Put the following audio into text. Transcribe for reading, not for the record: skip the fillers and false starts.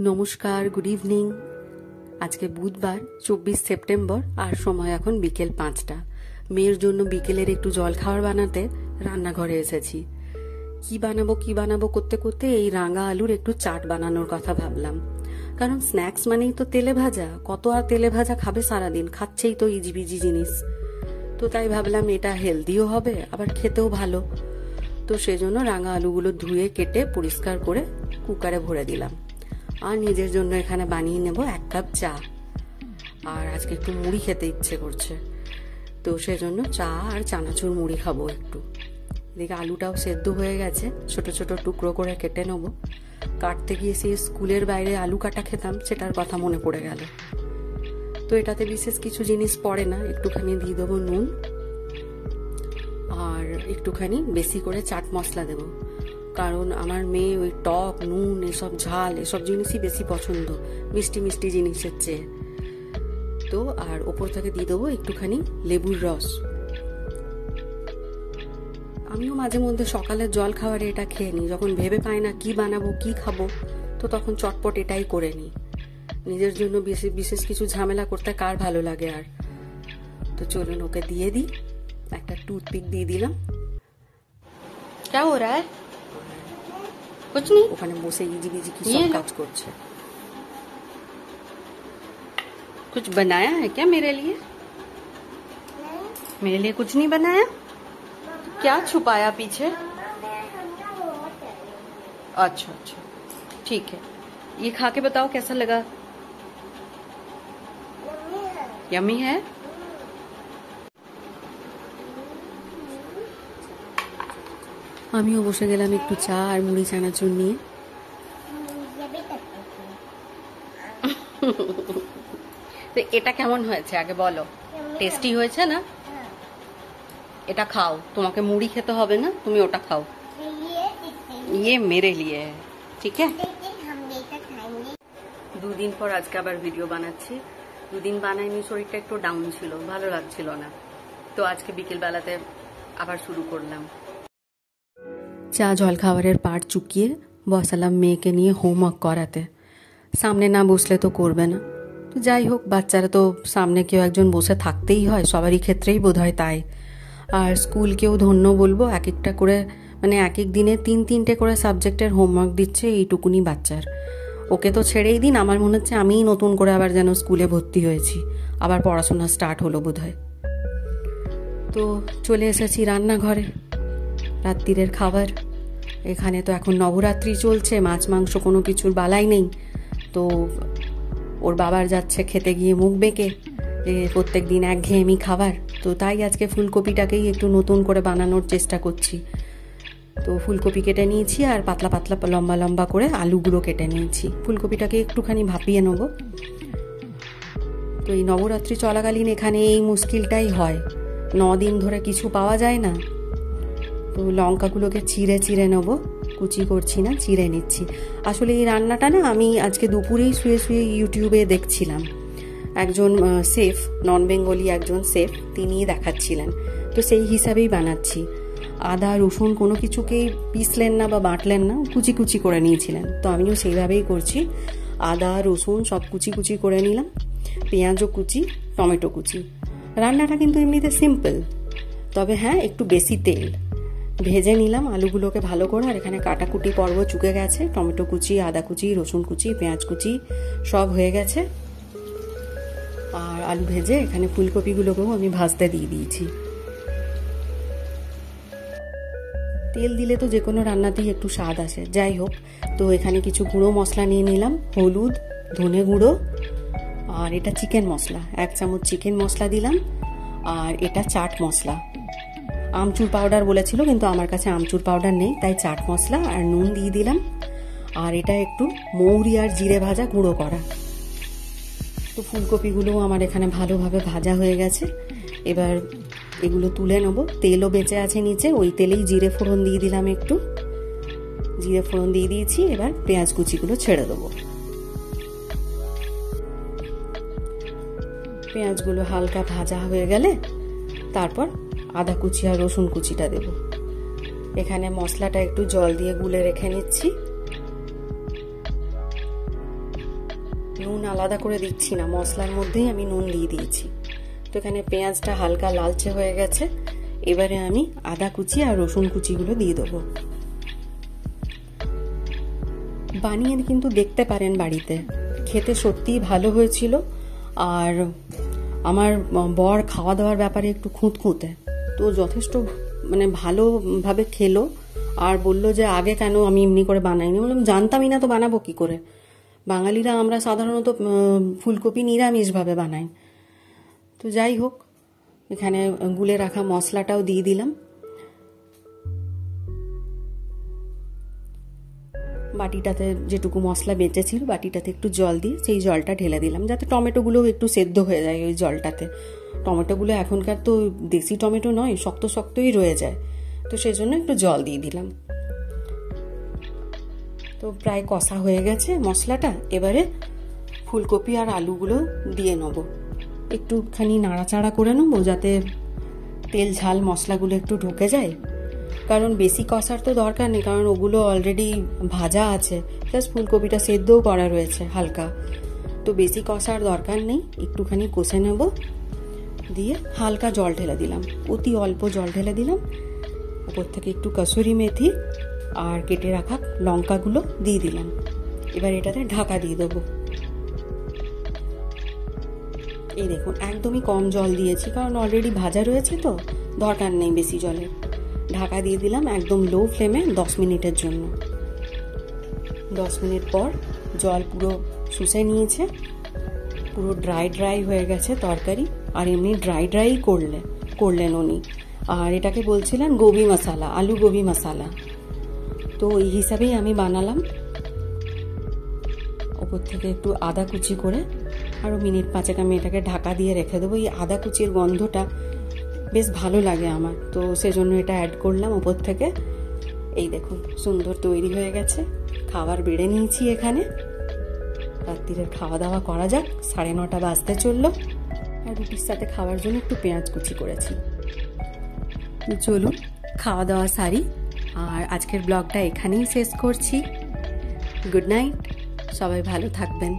নমস্কার, good evening. আজকে বুধবার 24 সেপ্টেম্বর আর সময় এখন বিকেল 5টা। মেয়ের জন্য বিকেলের একটু জল খাবার বানাতে রান্নাঘরে এসেছি। কি বানাবো করতে করতে এই রাঙা আলুর একটু চাট বানানোর কথা ভাবলাম। কারণ স্ন্যাক্স মানেই তো তেলে ভাজা, কত আর তেলে ভাজা খাবে সারাদিন, খাচ্ছেই তো ইজিবিজি জিনিস। তো তাই ভাবলাম এটা হেলদিও হবে আবার খেতেও ভালো। তো সেজন্য রাঙা আলুগুলো ধুয়ে কেটে পরিষ্কার করে কুকারে ভরে দিলাম। আর নিজের জন্য এখানে বানিয়ে নেব 1 কাপ চা। আর আজকে একটু মুড়ি খেতে ইচ্ছে করছে, তো সেজন্য চা আর চানাচুর মুড়ি খাবো একটু। এদিকে আলুটাও সেদ্ধ হয়ে গেছে, ছোট ছোট টুকরো করে কেটে নেব। কাটতে গিয়ে সেই স্কুলের বাইরে আলু কাটা খেতাম, সেটার কথা মনে পড়ে গেল। তো এটাতে বিশেষ কিছু জিনিস পড়ে না, একটুখানি দিয়ে দেবো নুন আর একটুখানি বেশি করে চাট মশলা দেবো। কারণ আমার মেয়ে ওই টক, নুন, এসব ঝাল, এসব জিনিসই বেশি পছন্দ মিষ্টি মিষ্টি জিনিসের চেয়ে। তো আর ওপর থেকে দিয়ে দেবো একটুখানি লেবুর রস। আমিও মাঝে মধ্যে সকালের জল খাবারে এটা খেয়ে নিই, যখন ভেবে পাই না কি বানাবো কি খাবো, তো তখন চটপট এটাই করে নিই। নিজের জন্য বিশেষ কিছু ঝামেলা করতে কার ভালো লাগে আর। তো চলুন ওকে দিয়ে দিই, একটা টুথপিক দিয়ে দিলাম। क्या हो रहा है? कुछ नहीं। ওখানে বসে ইজিবিজি কি সব কাজ করছে। कुछ बनाया है क्या मेरे लिए? मेरे लिए कुछ नहीं बनाया? क्या छुपाया पीछे? अच्छा अच्छा, ठीक है। ये खा के बताओ कैसा लगा। यम्मी है। আমিও বসে গেলাম একটু চা আর মুড়ি চানাচুর নিয়ে। তো এটা কেমন হয়েছে আগে বলো? টেস্টি হয়েছে না? এটা খাও, তোমাকে মুড়ি খেতে হবে না, তুমি ওটা খাও। ये मेरे लिए है, ठीक है। 2 দিন পর আজকে আবার ভিডিও বানাচ্ছি। 2 দিন বানাইনি, শরীরটা একটু ডাউন ছিল, ভালো লাগছিল না। তো আজকে বিকেল বেলাতে আবার শুরু করলাম। চা জল খাবারের পাট চুকিয়ে বসালাম মেয়েকে নিয়ে হোমওয়ার্ক করাতে। সামনে না বসলে তো করবে না। তো যাই হোক, বাচ্চারা তো সামনে কেউ একজন বসে থাকতেই হয়, সবারই ক্ষেত্রেই বোধ হয় তাই। আর স্কুলকেও ধন্য বলবো, এক একটা করে মানে এক এক দিনে 3-3টে করে সাবজেক্টের হোমওয়ার্ক দিচ্ছে এইটুকুনি বাচ্চার। ওকে তো ছেড়েই দিন, আমার মনে হচ্ছে আমিই নতুন করে আবার যেন স্কুলে ভর্তি হয়েছি, আবার পড়াশোনা স্টার্ট হলো বোধ হয়। তো চলে এসেছি রান্নাঘরে। রাত্রিরের খাবার এখানে তো এখন নবরাত্রি চলছে, মাছ মাংস কোনো কিছুর বালাই নেই। তো ওর বাবার যাচ্ছে খেতে গিয়ে মুখ বেঁকে, প্রত্যেক দিন একঘেয়েমি খাবার। তো তাই আজকে ফুলকপিটাকেই একটু নতুন করে বানানোর চেষ্টা করছি। তো ফুলকপি কেটে নিয়েছি আর পাতলা পাতলা লম্বা লম্বা করে আলুগুলো কেটে নিয়েছি। ফুলকপিটাকে একটুখানি ভাপিয়ে নেব। তো এই নবরাত্রি চলাকালীন এখানে এই মুশকিলটাই হয়, 9 দিন ধরে কিছু পাওয়া যায় না। তো লঙ্কাগুলোকে চিড়ে নেব, কুচি করছি না, চিড়ে নিচ্ছি। আসলে এই রান্নাটা না আমি আজকে দুপুরেই শুয়ে শুয়ে ইউটিউবে দেখছিলাম। একজন শেফ, নন বেঙ্গলি একজন শেফ, তিনিই দেখাচ্ছিলেন। তো সেই হিসাবেই বানাচ্ছি। আদা রসুন কোনো কিছুকেই পিসলেন না বা বাটলেন না, কুচি কুচি করে নিয়েছিলেন। তো আমিও সেইভাবেই করছি। আদা রসুন সব কুচি কুচি করে নিলাম, পেঁয়াজও কুচি, টমেটো কুচি। রান্নাটা কিন্তু এমনিতে সিম্পল, তবে হ্যাঁ একটু বেশি তেল। ভেজে নিলাম আলুগুলোকে ভালো করে। আর এখানে কাটাকুটি পর্ব চুকে গেছে, টমেটো কুচি, আদা কুচি, রসুন কুচি, পেঁয়াজ কুচি সব হয়ে গেছে। আর আলু ভেজে এখানে ফুলকপিগুলোকেও আমি ভাজতে দিয়ে দিয়েছি। তেল দিলে তো যে কোনো রান্নাতেই একটু স্বাদ আসে। যাই হোক, তো এখানে কিছু গুঁড়ো মশলা নিয়ে নিলাম, হলুদ, ধনে গুঁড়ো, আর এটা চিকেন মশলা, 1 চামচ চিকেন মশলা দিলাম। আর এটা চাট মশলা, আমচুর পাউডার বলেছিল কিন্তু আমার কাছে আমচুর পাউডার নেই, তাই চাট মশলা আর নুন দিয়ে দিলাম। আর এটা একটু মৌরি আর জিরে ভাজা গুঁড়ো করা। তো ফুলকপিগুলোও আমার এখানে ভালোভাবে ভাজা হয়ে গেছে। এবার এগুলো তুলে নেব। তেলও বেঁচে আছে নিচে, ওই তেলেই জিরে ফোড়ন দিয়ে দিলাম, একটু জিরে ফোড়ন দিয়ে দিয়েছি। এবার পেঁয়াজ কুচিগুলো ছেড়ে দেবো। পেঁয়াজগুলো হালকা ভাজা হয়ে গেলে তারপর আদা কুচি আর রসুন কুচিটা দেব। এখানে মশলাটা একটু জল দিয়ে গুলে রেখে নিচ্ছি। নুন আলাদা করে দিচ্ছি না, মশলার মধ্যেই আমি নুন দিয়ে দিয়েছি। তো এখানে পেঁয়াজটা হালকা লালচে হয়ে গেছে, এবারে আমি আদা কুচি আর রসুন কুচিগুলো দিয়ে দেবো। বানিয়ে কিন্তু দেখতে পারেন বাড়িতে, খেতে সত্যিই ভালো হয়েছিল। আর আমার বর খাওয়া দাওয়ার ব্যাপারে একটু খুঁতখুঁতে, তো যথেষ্ট মানে ভালোভাবে খেলো। আর বললো যে আগে কেন আমি এমনি করে বানাইনি। বললাম জানতামই না তো বানাবো কি করে, বাঙালিরা আমরা সাধারণত ফুলকপি নিরামিষভাবে বানাই। তো যাই হোক, এখানে গুলে রাখা মশলাটাও দিয়ে দিলাম। বাটিটাতে যেটুকু মশলা বেঁচেছিল বাটিটাতে একটু জল দিয়ে সেই জলটা ঢেলে দিলাম, যাতে টমেটোগুলো একটু সেদ্ধ হয়ে যায় ওই জলটাতে। টমেটোগুলো এখনকার তো দেশি টমেটো নয়, শক্ত শক্তই রয়ে যায়, তো সেই জন্য একটু জল দিয়ে দিলাম। তো প্রায় কষা হয়ে গেছে মশলাটা, এবারে ফুলকপি আর আলুগুলো দিয়ে নেব। একটুখানি নাড়াচাড়া করে নেবো যাতে তেল ঝাল মশলাগুলো একটু ঢুকে যায়। কারণ বেশি কষার তো দরকার নেই, কারণ ওগুলো অলরেডি ভাজা আছে, প্লাস ফুলকপিটা সেদ্ধও করা রয়েছে হালকা, তো বেশি কষার দরকার নেই। একটুখানি কষে নেব, দিয়ে হালকা জল ঢেলে দিলাম, অতি অল্প জল ঢেলে দিলাম। উপর থেকে একটু কসুরি মেথি আর কেটে রাখা লঙ্কাগুলো দিয়ে দিলাম। এবার এটাতে ঢাকা দিয়ে দেবো। এই দেখুন একদমই কম জল দিয়েছি, কারণ অলরেডি ভাজা রয়েছে তো দরকার নেই বেশি জলের। ঢাকা দিয়ে দিলাম একদম লো ফ্লেমে 10 মিনিটের জন্য। 10 মিনিট পর জল পুরো শুষে নিয়েছে, পুরো ড্রাই হয়ে গেছে তরকারি। আর এমনি ড্রাই করলেন উনি। আর এটাকে বলছিলেন গোবি মশালা, আলু গোবি মশালা। তো এই হিসাবেই আমি বানালাম। ওপর থেকে একটু আদা কুচি করে আরও মিনিট 5 আমি এটাকে ঢাকা দিয়ে রেখে দেবো। এই আদা কুচির গন্ধটা বেশ ভালো লাগে আমার, তো সেজন্য এটা অ্যাড করলাম ওপর থেকে। এই দেখুন সুন্দর তৈরি হয়ে গেছে। খাবার বেড়ে নিয়েছি এখানে। রাত্রিরের খাওয়া দাওয়া করা যাক, 9:30 বাজতে চললো। আর রুটির সাথে খাওয়ার জন্য একটু পেঁয়াজ কুচি করেছি। চলুন খাওয়া দাওয়া সারি, আর আজকের ব্লগটা এখানেই শেষ করছি। গুড নাইট, সবাই ভালো থাকবেন।